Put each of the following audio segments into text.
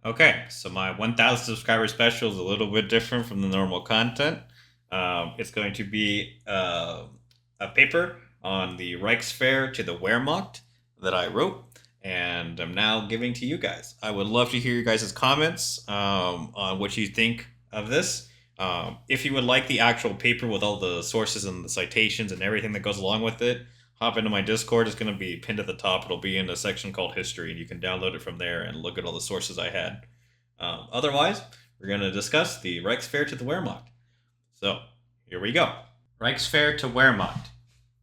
Okay, so my 1,000 subscriber special is a little bit different from the normal content. It's going to be a paper on the Reichswehr to the Wehrmacht that I wrote, and I'm now giving to you guys. I would love to hear your guys' comments on what you think of this. If you would like the actual paper with all the sources and the citations and everything that goes along with it, hop into my Discord. It's going to be pinned at the top. It'll be in a section called History, and you can download it from there and look at all the sources I had. Otherwise, we're going to discuss the Reichswehr to the Wehrmacht. So, here we go. Reichswehr to Wehrmacht.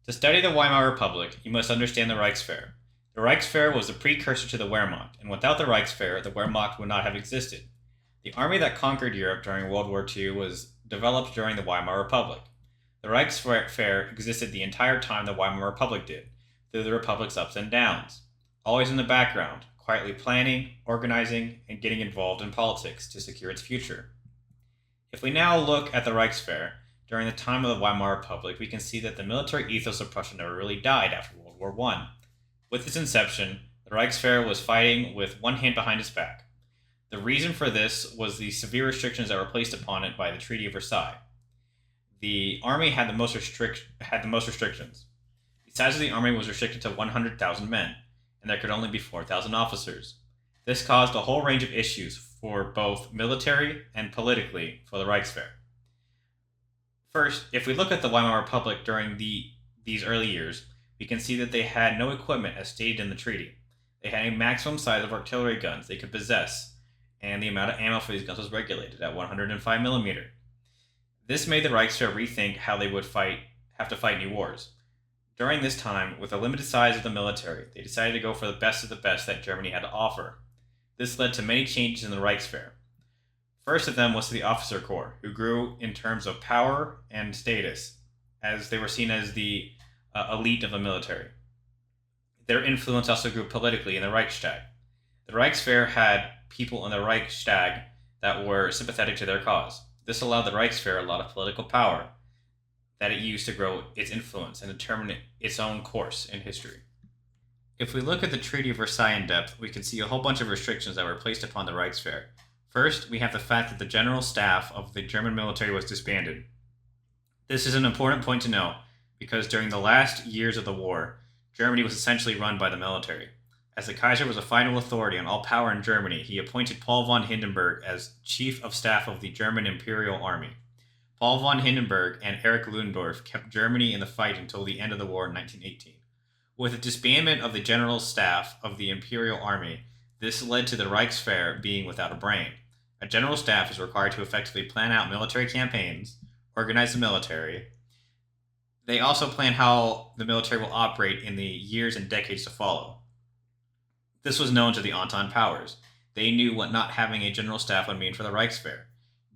To study the Weimar Republic, you must understand the Reichswehr. The Reichswehr was the precursor to the Wehrmacht, and without the Reichswehr, the Wehrmacht would not have existed. The army that conquered Europe during World War II was developed during the Weimar Republic. The Reichswehr existed the entire time the Weimar Republic did, through the Republic's ups and downs. Always in the background, quietly planning, organizing, and getting involved in politics to secure its future. If we now look at the Reichswehr, during the time of the Weimar Republic, we can see that the military ethos of Prussia never really died after World War I. With its inception, the Reichswehr was fighting with one hand behind its back. The reason for this was the severe restrictions that were placed upon it by the Treaty of Versailles. The army had the most restrictions. The size of the army was restricted to 100,000 men, and there could only be 4,000 officers. This caused a whole range of issues for both military and politically for the Reichswehr. First, if we look at the Weimar Republic during these early years, we can see that they had no equipment as stated in the treaty. They had a maximum size of artillery guns they could possess, and the amount of ammo for these guns was regulated at 105 millimeter. This made the Reichswehr rethink how they would have to fight new wars. During this time, with a limited size of the military, they decided to go for the best of the best that Germany had to offer. This led to many changes in the Reichswehr. First of them was the officer corps, who grew in terms of power and status, as they were seen as the elite of the military. Their influence also grew politically in the Reichstag. The Reichswehr had people in the Reichstag that were sympathetic to their cause. This allowed the Reichswehr a lot of political power that it used to grow its influence and determine its own course in history. If we look at the Treaty of Versailles in depth, we can see a whole bunch of restrictions that were placed upon the Reichswehr. First, we have the fact that the general staff of the German military was disbanded. This is an important point to know because during the last years of the war, Germany was essentially run by the military. As the Kaiser was a final authority on all power in Germany, he appointed Paul von Hindenburg as Chief of Staff of the German Imperial Army. Paul von Hindenburg and Erich Ludendorff kept Germany in the fight until the end of the war in 1918. With the disbandment of the general staff of the Imperial Army, this led to the Reichswehr being without a brain. A general staff is required to effectively plan out military campaigns, organize the military. They also plan how the military will operate in the years and decades to follow. This was known to the Entente powers. They knew what not having a general staff would mean for the Reichswehr.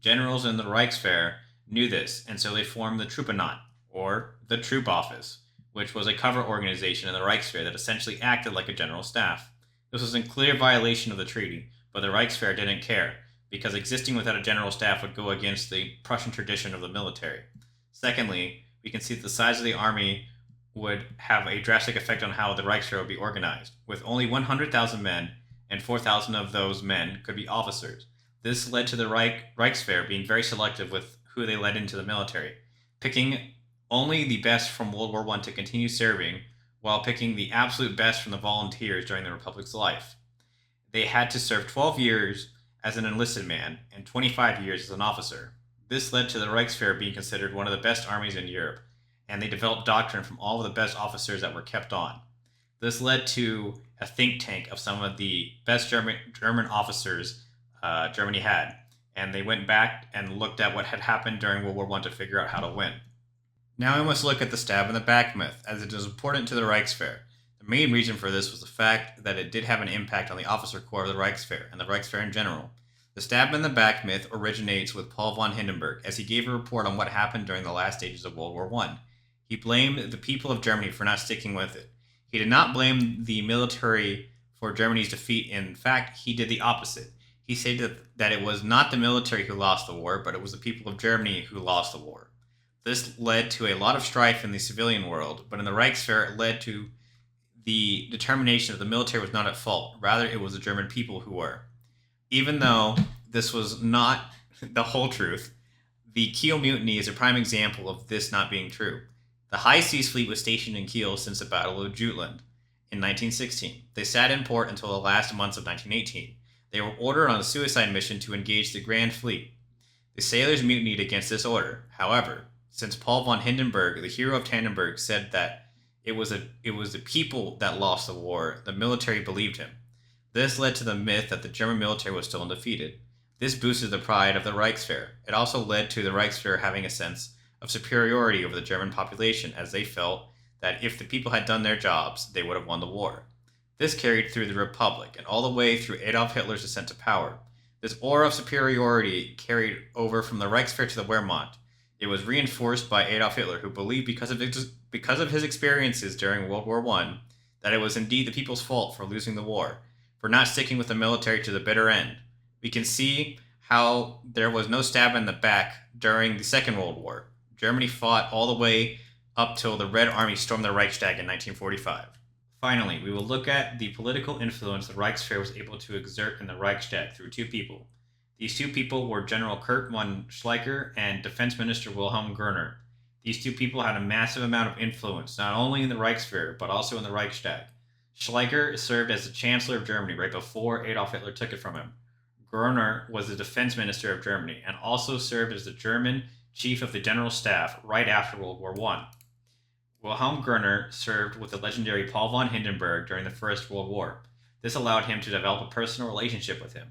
Generals in the Reichswehr knew this, and so they formed the Truppenamt, or the Troop Office, which was a cover organization in the Reichswehr that essentially acted like a general staff. This was in clear violation of the treaty, but the Reichswehr didn't care, because existing without a general staff would go against the Prussian tradition of the military. Secondly, we can see that the size of the army would have a drastic effect on how the Reichswehr would be organized. With only 100,000 men, and 4,000 of those men could be officers. This led to the Reichswehr being very selective with who they let into the military, picking only the best from World War I to continue serving, while picking the absolute best from the volunteers during the Republic's life. They had to serve 12 years as an enlisted man and 25 years as an officer. This led to the Reichswehr being considered one of the best armies in Europe, and they developed doctrine from all of the best officers that were kept on. This led to a think tank of some of the best German officers Germany had, and they went back and looked at what had happened during World War I to figure out how to win. Now we must look at the stab in the back myth, as it is important to the Reichswehr. The main reason for this was the fact that it did have an impact on the officer corps of the Reichswehr, and the Reichswehr in general. The stab in the back myth originates with Paul von Hindenburg, as he gave a report on what happened during the last stages of World War I. He blamed the people of Germany for not sticking with it. He did not blame the military for Germany's defeat. In fact, he did the opposite. He said that it was not the military who lost the war, but it was the people of Germany who lost the war. This led to a lot of strife in the civilian world, but in the Reichswehr it led to the determination that the military was not at fault. Rather, it was the German people who were. Even though this was not the whole truth, the Kiel Mutiny is a prime example of this not being true. The High Seas Fleet was stationed in Kiel since the Battle of Jutland in 1916. They sat in port until the last months of 1918. They were ordered on a suicide mission to engage the Grand Fleet. The sailors mutinied against this order. However, since Paul von Hindenburg, the hero of Tannenberg, said that it was the people that lost the war, the military believed him. This led to the myth that the German military was still undefeated. This boosted the pride of the Reichswehr. It also led to the Reichswehr having a sense of superiority over the German population, as they felt that if the people had done their jobs, they would have won the war. This carried through the Republic and all the way through Adolf Hitler's ascent to power. This aura of superiority carried over from the Reichswehr to the Wehrmacht. It was reinforced by Adolf Hitler, who believed because of his experiences during World War I that it was indeed the people's fault for losing the war, for not sticking with the military to the bitter end. We can see how there was no stab in the back during the Second World War. Germany fought all the way up till the Red Army stormed the Reichstag in 1945. Finally, we will look at the political influence the Reichswehr was able to exert in the Reichstag through two people. These two people were General Kurt von Schleicher and Defense Minister Wilhelm Görner. These two people had a massive amount of influence, not only in the Reichswehr, but also in the Reichstag. Schleicher served as the Chancellor of Germany right before Adolf Hitler took it from him. Görner was the Defense Minister of Germany and also served as the German Chief of the General Staff right after World War I. Wilhelm Görner served with the legendary Paul von Hindenburg during the First World War. This allowed him to develop a personal relationship with him.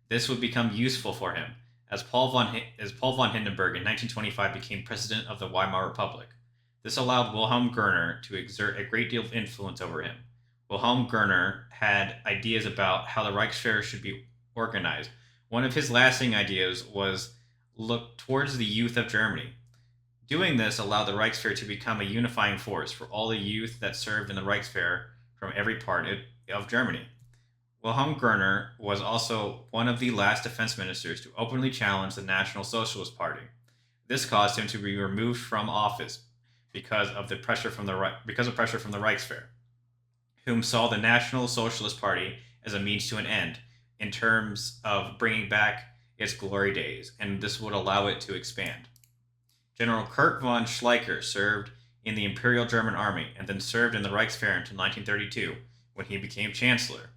This would become useful for him as Paul von Hindenburg in 1925 became president of the Weimar Republic. This allowed Wilhelm Görner to exert a great deal of influence over him. Wilhelm Görner had ideas about how the Reichswehr should be organized. One of his lasting ideas was look towards the youth of Germany. Doing this allowed the Reichswehr to become a unifying force for all the youth that served in the Reichswehr from every part of Germany. Wilhelm Görner was also one of the last defense ministers to openly challenge the National Socialist Party. This caused him to be removed from office because of pressure from the Reichswehr, whom saw the National Socialist Party as a means to an end in terms of bringing back its glory days, and this would allow it to expand. General Kurt von Schleicher served in the Imperial German Army and then served in the Reichswehr until 1932, when he became Chancellor.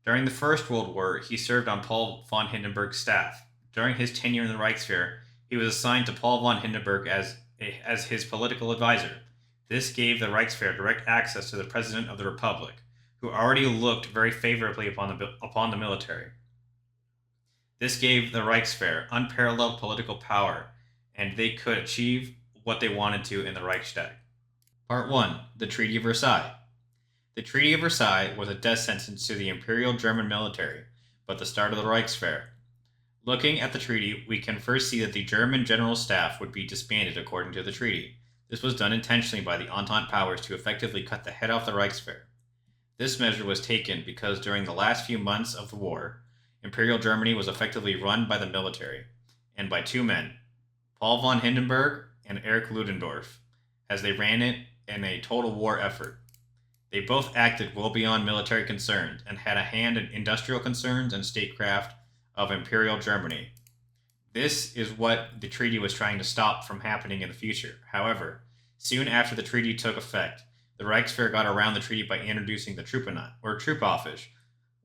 During the First World War, he served on Paul von Hindenburg's staff. During his tenure in the Reichswehr, he was assigned to Paul von Hindenburg as his political advisor. This gave the Reichswehr direct access to the President of the Republic, who already looked very favorably upon the military. This gave the Reichswehr unparalleled political power, and they could achieve what they wanted to in the Reichstag. Part 1. The Treaty of Versailles. The Treaty of Versailles was a death sentence to the Imperial German military, but the start of the Reichswehr. Looking at the treaty, we can first see that the German General Staff would be disbanded according to the treaty. This was done intentionally by the Entente powers to effectively cut the head off the Reichswehr. This measure was taken because during the last few months of the war, Imperial Germany was effectively run by the military, and by two men, Paul von Hindenburg and Erich Ludendorff, as they ran it in a total war effort. They both acted well beyond military concerns and had a hand in industrial concerns and statecraft of Imperial Germany. This is what the treaty was trying to stop from happening in the future. However, soon after the treaty took effect, the Reichswehr got around the treaty by introducing the Truppenat, or troop office,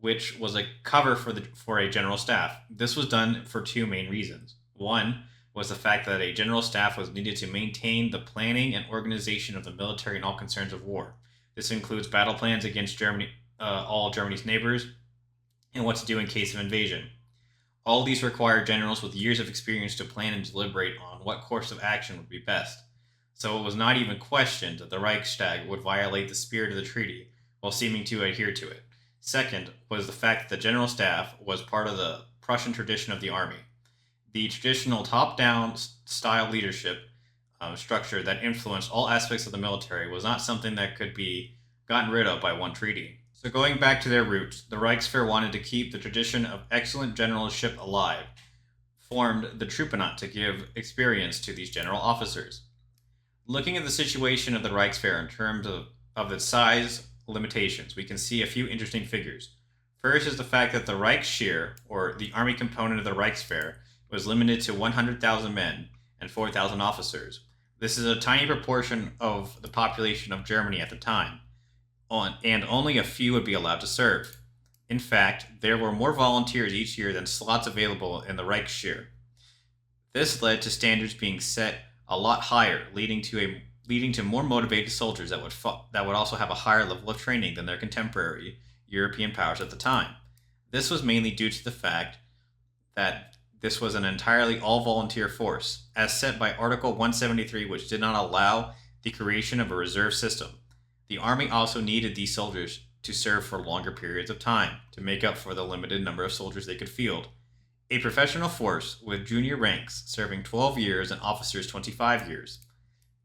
which was a cover for a general staff. This was done for two main reasons. One was the fact that a general staff was needed to maintain the planning and organization of the military in all concerns of war. This includes battle plans against Germany, all Germany's neighbors, and what to do in case of invasion. All these required generals with years of experience to plan and deliberate on what course of action would be best. So it was not even questioned that the Reichstag would violate the spirit of the treaty while seeming to adhere to it. Second was the fact that the general staff was part of the Prussian tradition of the army. The traditional top-down style leadership structure that influenced all aspects of the military was not something that could be gotten rid of by one treaty. So going back to their roots, the Reichswehr wanted to keep the tradition of excellent generalship alive, formed the Truppenat to give experience to these general officers. Looking at the situation of the Reichswehr in terms of its size limitations, we can see a few interesting figures. First is the fact that the Reichswehr, or the army component of the Reichswehr, was limited to 100,000 men and 4,000 officers. This is a tiny proportion of the population of Germany at the time, and only a few would be allowed to serve. In fact, there were more volunteers each year than slots available in the Reichswehr. This led to standards being set a lot higher, leading to more motivated soldiers that would also have a higher level of training than their contemporary European powers at the time. This was mainly due to the fact that this was an entirely all volunteer force, as set by Article 173, which did not allow the creation of a reserve system. The army also needed these soldiers to serve for longer periods of time to make up for the limited number of soldiers they could field. A professional force with junior ranks serving 12 years and officers 25 years.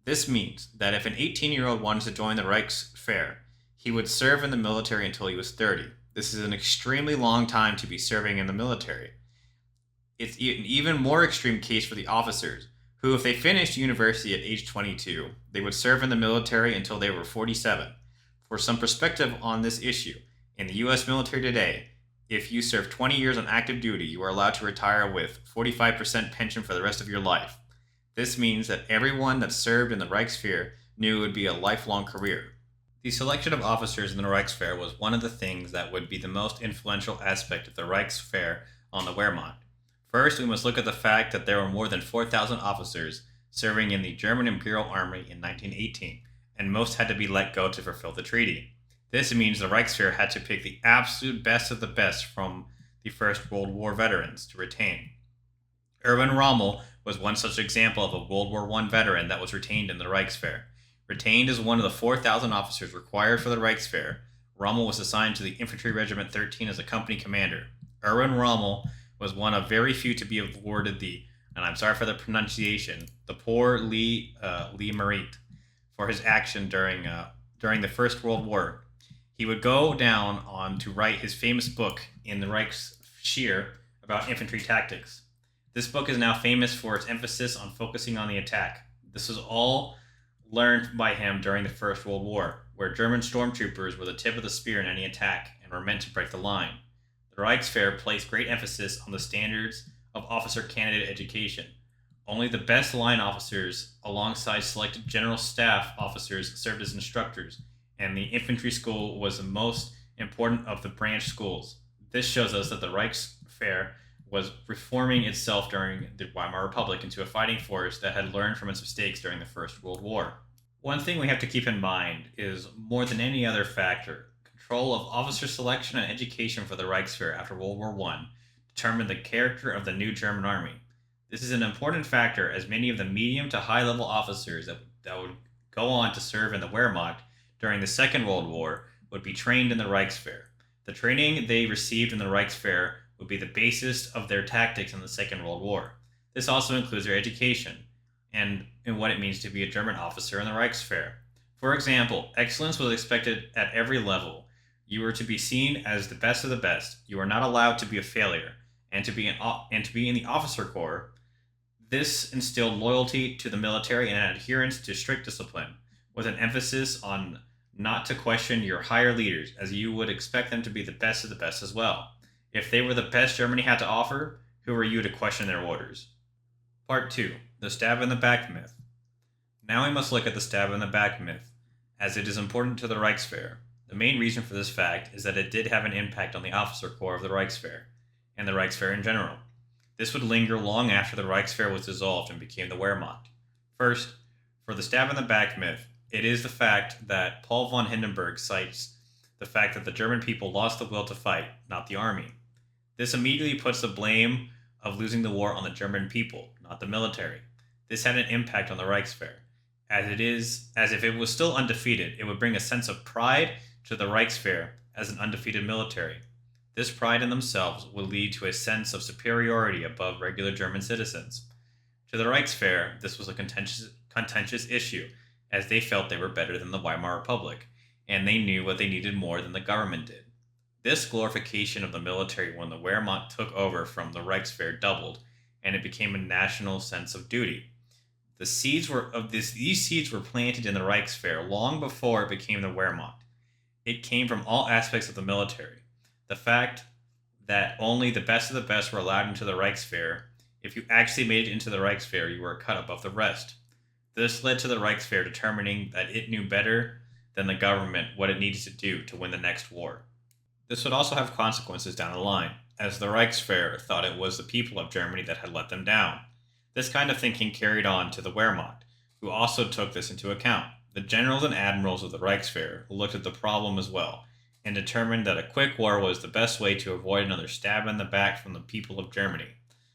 This means that if an 18-year-old wanted to join the Reichswehr, he would serve in the military until he was 30. This is an extremely long time to be serving in the military. It's an even more extreme case for the officers, who, if they finished university at age 22, they would serve in the military until they were 47. For some perspective on this issue, in the U.S. military today, if you serve 20 years on active duty, you are allowed to retire with 45% pension for the rest of your life. This means that everyone that served in the Reichswehr knew it would be a lifelong career. The selection of officers in the Reichswehr was one of the things that would be the most influential aspect of the Reichswehr on the Wehrmacht. First, we must look at the fact that there were more than 4,000 officers serving in the German Imperial Army in 1918, and most had to be let go to fulfill the treaty. This means the Reichswehr had to pick the absolute best of the best from the First World War veterans to retain. Erwin Rommel was one such example of a World War I veteran that was retained in the Reichswehr. Retained as one of the 4,000 officers required for the Reichswehr, Rommel was assigned to the Infantry Regiment 13 as a company commander. Erwin Rommel was one of very few to be awarded the, and I'm sorry for the pronunciation, the Pour le Mérite for his action during the First World War. He would go down on to write his famous book in the Reichswehr about infantry tactics. This book is now famous for its emphasis on focusing on the attack. This was all learned by him during the First World War, where German stormtroopers were the tip of the spear in any attack and were meant to break the line. The Reichswehr placed great emphasis on the standards of officer candidate education. Only the best line officers, alongside selected general staff officers, served as instructors, and the infantry school was the most important of the branch schools. This shows us that the Reichswehr was reforming itself during the Weimar Republic into a fighting force that had learned from its mistakes during the First World War. One thing we have to keep in mind is, more than any other factor, control of officer selection and education for the Reichswehr after World War I determined the character of the new German army. This is an important factor, as many of the medium to high level officers that would go on to serve in the Wehrmacht during the Second World War would be trained in the Reichswehr. The training they received in the Reichswehr would be the basis of their tactics in the Second World War. This also includes their education and what it means to be a German officer in the Reichswehr. For example, excellence was expected at every level. You were to be seen as the best of the best. You were not allowed to be a failure, and to be in the officer corps. This instilled loyalty to the military and an adherence to strict discipline, with an emphasis on not to question your higher leaders, as you would expect them to be the best of the best as well. If they were the best Germany had to offer, who were you to question their orders? Part 2. The stab in the back myth. Now we must look at the stab in the back myth, as it is important to the Reichswehr. The main reason for this fact is that it did have an impact on the officer corps of the Reichswehr, and the Reichswehr in general. This would linger long after the Reichswehr was dissolved and became the Wehrmacht. First, for the stab in the back myth, it is the fact that Paul von Hindenburg cites the fact that the German people lost the will to fight, not the army. This immediately puts the blame of losing the war on the German people, not the military. This had an impact on the Reichswehr. As if it was still undefeated, it would bring a sense of pride to the Reichswehr as an undefeated military. This pride in themselves would lead to a sense of superiority above regular German citizens. To the Reichswehr, this was a contentious issue, as they felt they were better than the Weimar Republic, and they knew what they needed more than the government did. This glorification of the military when the Wehrmacht took over from the Reichswehr doubled, and it became a national sense of duty. These seeds were planted in the Reichswehr long before it became the Wehrmacht. It came from all aspects of the military. The fact that only the best of the best were allowed into the Reichswehr. If you actually made it into the Reichswehr, you were cut above the rest. This led to the Reichswehr determining that it knew better than the government what it needed to do to win the next war. This would also have consequences down the line, as the Reichswehr thought it was the people of Germany that had let them down. This kind of thinking carried on to the Wehrmacht, who also took this into account. The generals and admirals of the Reichswehr looked at the problem as well, and determined that a quick war was the best way to avoid another stab in the back from the people of Germany.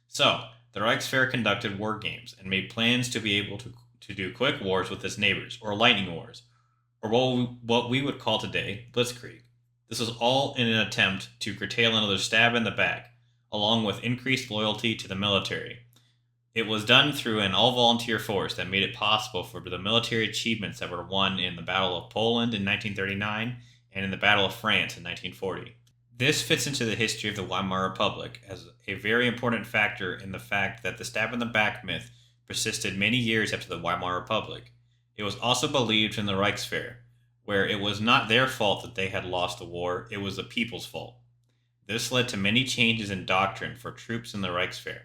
So, the Reichswehr conducted war games and made plans to be able to do quick wars with its neighbors, or lightning wars, or what we would call today blitzkrieg. This was all in an attempt to curtail another stab in the back, along with increased loyalty to the military. It was done through an all-volunteer force that made it possible for the military achievements that were won in the Battle of Poland in 1939 and in the Battle of France in 1940. This fits into the history of the Weimar Republic as a very important factor in the fact that the stab in the back myth persisted many years after the Weimar Republic. It was also believed in the Reichswehr, where it was not their fault that they had lost the war, it was the people's fault. This led to many changes in doctrine for troops in the Reichswehr.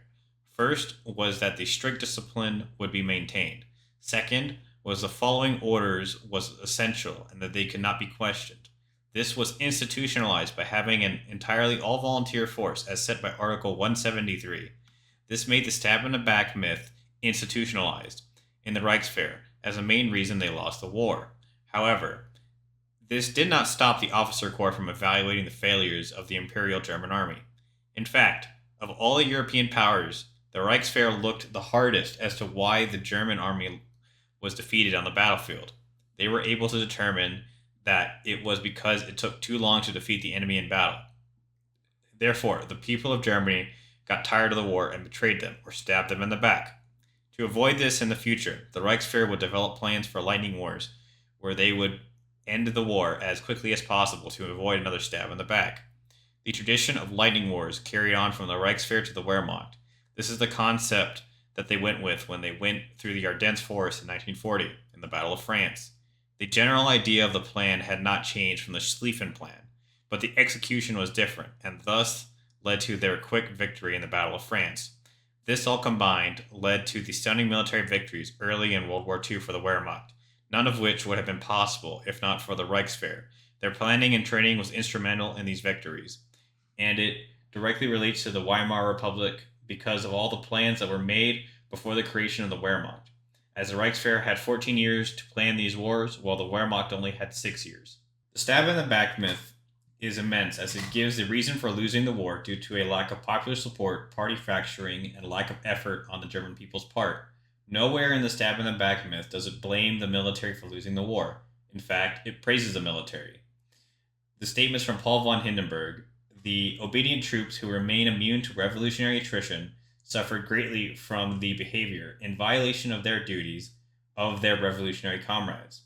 First was that the strict discipline would be maintained. Second was the following orders was essential and that they could not be questioned. This was institutionalized by having an entirely all-volunteer force as set by Article 173. This made the stab in the back myth institutionalized in the Reichswehr as a main reason they lost the war. However, this did not stop the officer corps from evaluating the failures of the Imperial German Army. In fact, of all the European powers, the Reichswehr looked the hardest as to why the German army was defeated on the battlefield. They were able to determine that it was because it took too long to defeat the enemy in battle. Therefore, the people of Germany got tired of the war and betrayed them or stabbed them in the back. To avoid this in the future, the Reichswehr would develop plans for lightning wars, where they would end the war as quickly as possible to avoid another stab in the back. The tradition of lightning wars carried on from the Reichswehr to the Wehrmacht. This is the concept that they went with when they went through the Ardennes Forest in 1940 in the Battle of France. The general idea of the plan had not changed from the Schlieffen Plan, but the execution was different, and thus led to their quick victory in the Battle of France. This all combined led to the stunning military victories early in World War II for the Wehrmacht, none of which would have been possible if not for the Reichswehr. Their planning and training was instrumental in these victories, and it directly relates to the Weimar Republic because of all the plans that were made before the creation of the Wehrmacht, as the Reichswehr had 14 years to plan these wars, while the Wehrmacht only had 6 years. The stab in the back myth is immense, as it gives the reason for losing the war due to a lack of popular support, party fracturing, and lack of effort on the German people's part. Nowhere in the stab in the back myth does it blame the military for losing the war. In fact, it praises the military. The statements from Paul von Hindenburg: the obedient troops who remain immune to revolutionary attrition suffered greatly from the behavior, in violation of their duties, of their revolutionary comrades.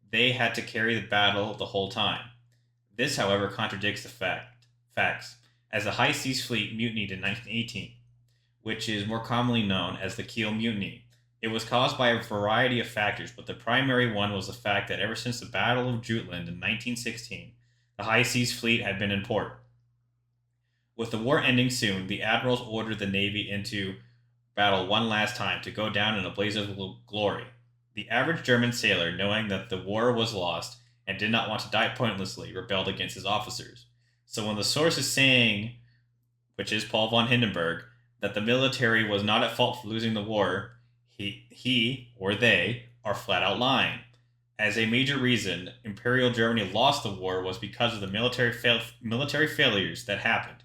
They had to carry the battle the whole time. This, however, contradicts the facts, as the High Seas Fleet mutinied in 1918, which is more commonly known as the Kiel Mutiny. It was caused by a variety of factors, but the primary one was the fact that ever since the Battle of Jutland in 1916, the High Seas Fleet had been in port. With the war ending soon, the admirals ordered the Navy into battle one last time to go down in a blaze of glory. The average German sailor, knowing that the war was lost and did not want to die pointlessly, rebelled against his officers. So when the source is saying, which is Paul von Hindenburg, that the military was not at fault for losing the war, he or they are flat out lying. As a major reason Imperial Germany lost the war was because of the military failures that happened.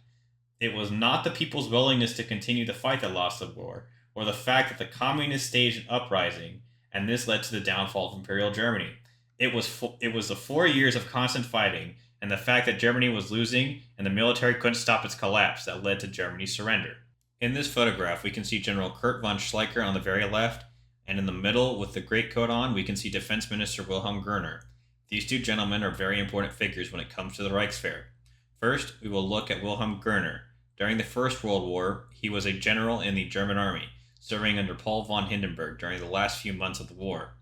It was not the people's willingness to continue the fight that lost the war, or the fact that the communists staged an uprising, and this led to the downfall of Imperial Germany. It was the 4 years of constant fighting, and the fact that Germany was losing and the military couldn't stop its collapse that led to Germany's surrender. In this photograph, we can see General Kurt von Schleicher on the very left, and in the middle, with the greatcoat on, we can see Defense Minister Wilhelm Görner. These two gentlemen are very important figures when it comes to the Reichswehr. First, we will look at Wilhelm Görner. During the First World War, he was a general in the German army, serving under Paul von Hindenburg during the last few months of the war.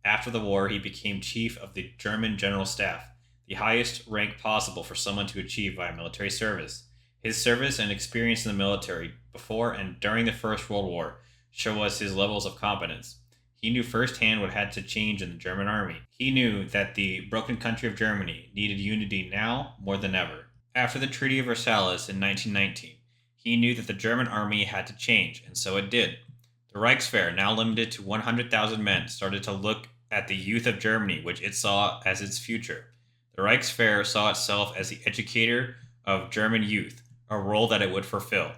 After the war, he became chief of the German General Staff. the highest rank possible for someone to achieve via military service. His service and experience in the military before and during the First World War show us his levels of competence. He knew firsthand what had to change in the German army. He knew that the broken country of Germany needed unity now more than ever. After the Treaty of Versailles in 1919, he knew that the German army had to change, and so it did. The Reichswehr, now limited to 100,000 men, started to look at the youth of Germany, which it saw as its future. The Reichswehr saw itself as the educator of German youth, a role that it would fulfill.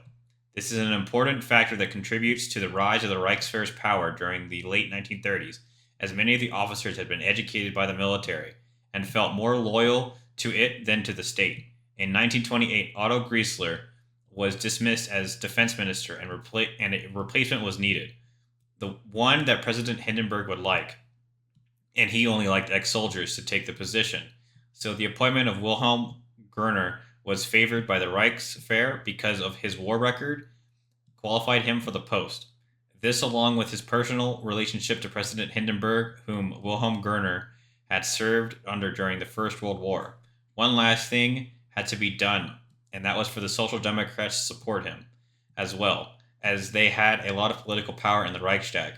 This is an important factor that contributes to the rise of the Reichswehr's power during the late 1930s, as many of the officers had been educated by the military and felt more loyal to it than to the state. In 1928, Otto Griesler was dismissed as defense minister and a replacement was needed. The one that President Hindenburg would like, and he only liked ex-soldiers to take the position. So the appointment of Wilhelm Gerner was favored by the Reichswehr because of his war record, qualified him for the post. This, along with his personal relationship to President Hindenburg, whom Wilhelm Gerner had served under during the First World War. One last thing had to be done, and that was for the Social Democrats to support him, as well, as they had a lot of political power in the Reichstag.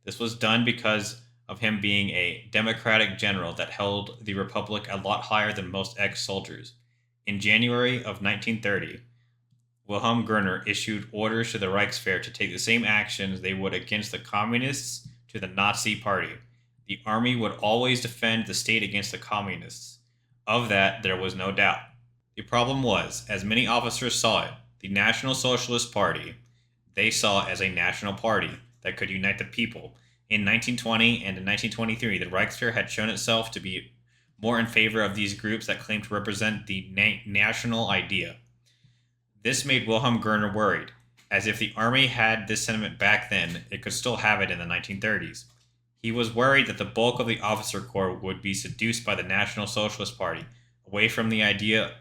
This was done because of him being a democratic general that held the Republic a lot higher than most ex-soldiers. In January of 1930, Wilhelm Gerner issued orders to the Reichswehr to take the same actions they would against the communists to the Nazi Party. The army would always defend the state against the communists. Of that, there was no doubt. The problem was, as many officers saw it, the National Socialist Party, they saw as a national party that could unite the people. In 1920 and in 1923, the Reichswehr had shown itself to be more in favor of these groups that claimed to represent the national idea. This made Wilhelm Gerner worried, as if the army had this sentiment back then, it could still have it in the 1930s. He was worried that the bulk of the officer corps would be seduced by the National Socialist Party, away from the idea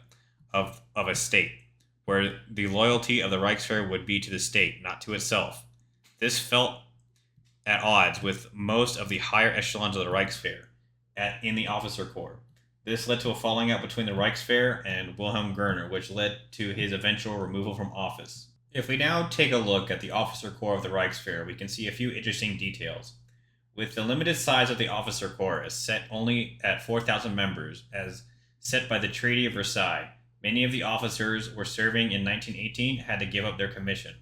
of a state, where the loyalty of the Reichswehr would be to the state, not to itself. This felt at odds with most of the higher echelons of the Reichswehr in the officer corps. This led to a falling out between the Reichswehr and Wilhelm Gerner, which led to his eventual removal from office. If we now take a look at the officer corps of the Reichswehr, we can see a few interesting details. With the limited size of the officer corps as set only at 4,000 members, as set by the Treaty of Versailles, many of the officers were serving in 1918 had to give up their commission.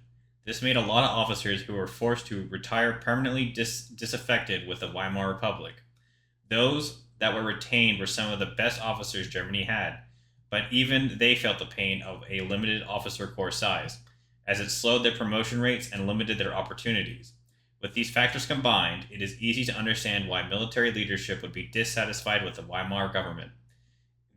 This made a lot of officers who were forced to retire permanently disaffected with the Weimar Republic. Those that were retained were some of the best officers Germany had, but even they felt the pain of a limited officer corps size, as it slowed their promotion rates and limited their opportunities. With these factors combined, it is easy to understand why military leadership would be dissatisfied with the Weimar government.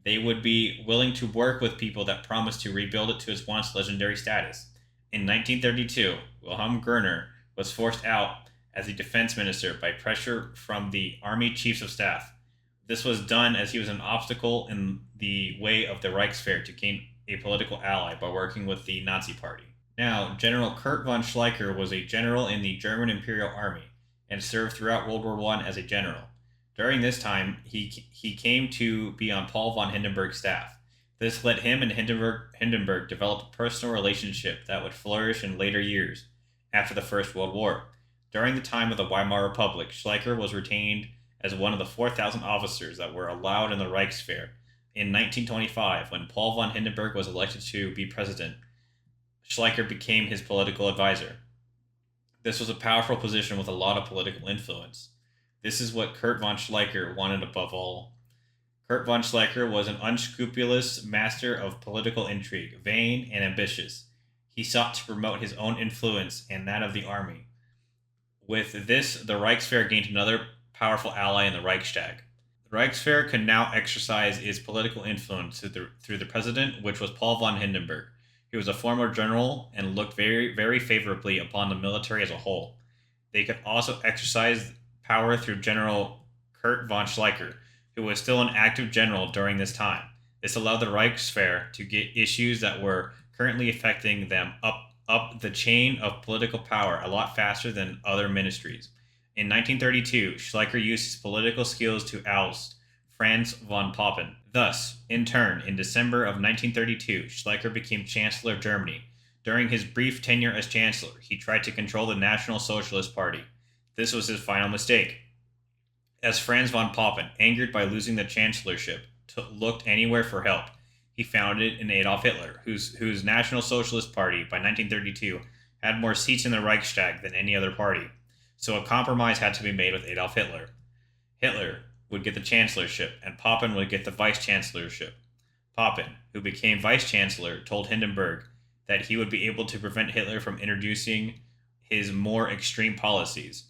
They would be willing to work with people that promised to rebuild it to its once legendary status. In 1932, Wilhelm Gerner was forced out as the defense minister by pressure from the Army Chiefs of Staff. This was done as he was an obstacle in the way of the Reichswehr to gain a political ally by working with the Nazi Party. Now, General Kurt von Schleicher was a general in the German Imperial Army and served throughout World War I as a general. During this time, he came to be on Paul von Hindenburg's staff. This let him and Hindenburg develop a personal relationship that would flourish in later years after the First World War. During the time of the Weimar Republic, Schleicher was retained as one of the 4,000 officers that were allowed in the Reichswehr. In 1925, when Paul von Hindenburg was elected to be president, Schleicher became his political advisor. This was a powerful position with a lot of political influence. This is what Kurt von Schleicher wanted above all. Kurt von Schleicher was an unscrupulous master of political intrigue, vain and ambitious. He sought to promote his own influence and that of the army. With this, the Reichswehr gained another powerful ally in the Reichstag. The Reichswehr could now exercise its political influence through the president, which was Paul von Hindenburg. He was a former general and looked very, very favorably upon the military as a whole. They could also exercise power through General Kurt von Schleicher, who was still an active general during this time. This allowed the Reichswehr to get issues that were currently affecting them up the chain of political power a lot faster than other ministries. In 1932, Schleicher used his political skills to oust Franz von Papen. Thus, in turn, in December of 1932, Schleicher became Chancellor of Germany. During his brief tenure as Chancellor, he tried to control the National Socialist Party. This was his final mistake. As Franz von Papen, angered by losing the chancellorship, looked anywhere for help, he found it in Adolf Hitler, whose National Socialist Party, by 1932, had more seats in the Reichstag than any other party. So a compromise had to be made with Adolf Hitler. Hitler would get the chancellorship, and Papen would get the vice chancellorship. Papen, who became vice chancellor, told Hindenburg that he would be able to prevent Hitler from introducing his more extreme policies.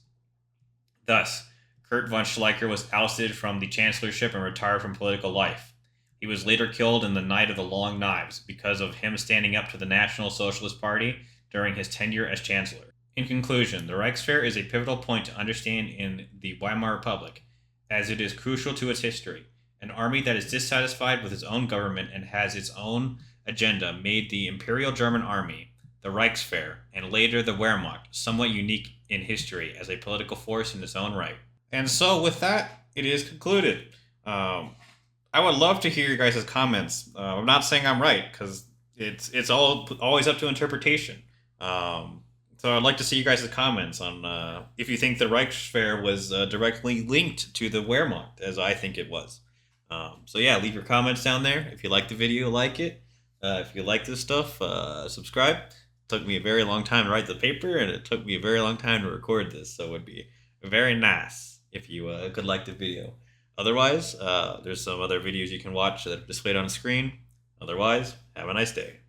Thus, Kurt von Schleicher was ousted from the chancellorship and retired from political life. He was later killed in the Night of the Long Knives because of him standing up to the National Socialist Party during his tenure as chancellor. In conclusion, the Reichswehr is a pivotal point to understand in the Weimar Republic, as it is crucial to its history. An army that is dissatisfied with its own government and has its own agenda made the Imperial German Army, the Reichswehr, and later the Wehrmacht, somewhat unique in history as a political force in its own right. And so, with that, it is concluded. I would love to hear your guys' comments. I'm not saying I'm right, because it's always up to interpretation. So I'd like to see you guys' comments on if you think the Reichswehr was directly linked to the Wehrmacht, as I think it was. So yeah, leave your comments down there. If you like the video, like it. If you like this stuff, subscribe. It took me a very long time to write the paper, and it took me a very long time to record this, so it would be very nice if you could like the video. Otherwise, there's some other videos you can watch that are displayed on the screen. Otherwise, have a nice day.